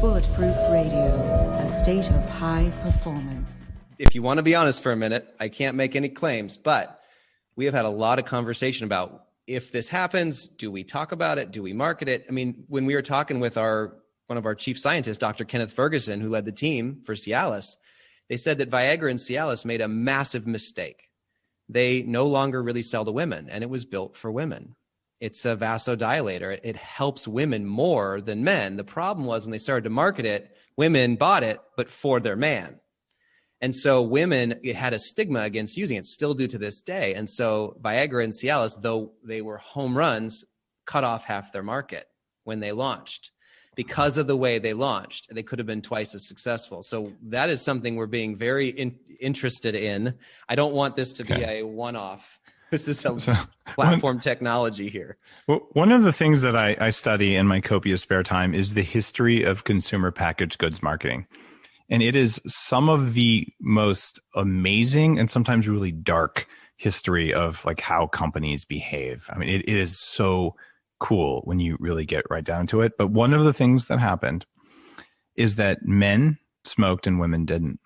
Bulletproof Radio, a state of high performance. If you want to be honest for a minute, I can't make any claims, but we have had a lot of conversation about if this happens, do we talk about it? Do we market it? I mean, when we were talking with one of our chief scientists, Dr. Kenneth Ferguson, who led the team for Cialis, they said that Viagra and Cialis made a massive mistake. They no longer really sell to women, and it was built for women. It's a vasodilator. It helps women more than men. The problem was when they started to market it, women bought it, but for their man. And so women, it had a stigma against using it, still do to this day. And so Viagra and Cialis, though they were home runs, cut off half their market when they launched. Because of the way they launched, they could have been twice as successful. So that is something we're being very interested in. I don't want this to be a one-off. This is a platform technology here. Well, one of the things that I study in my copious spare time is the history of consumer packaged goods marketing. And it is some of the most amazing and sometimes really dark history of like how companies behave. I mean, it is so cool when you really get right down to it. But one of the things that happened is that men smoked and women didn't.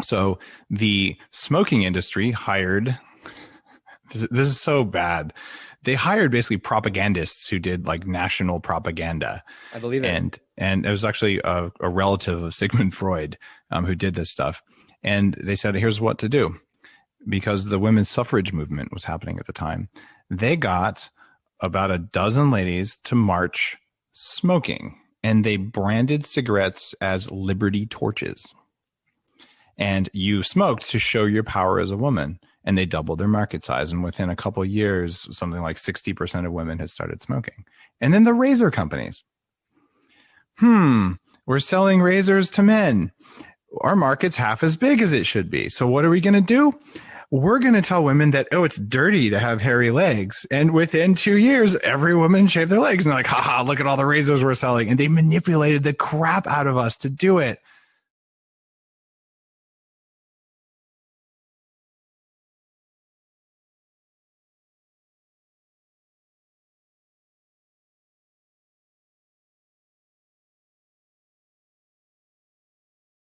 So the smoking industry hired, this is so bad. They hired basically propagandists who did like national propaganda. I believe it. And it was actually a relative of Sigmund Freud who did this stuff. And they said, here's what to do. Because the women's suffrage movement was happening at the time. They got about a dozen ladies to march smoking. And they branded cigarettes as liberty torches. And you smoked to show your power as a woman. And they doubled their market size. And within a couple of years, something like 60% of women had started smoking. And then the razor companies. We're selling razors to men. Our market's half as big as it should be. So what are we going to do? We're going to tell women that, oh, it's dirty to have hairy legs. And within 2 years, every woman shaved their legs. And they're like, haha, look at all the razors we're selling. And they manipulated the crap out of us to do it.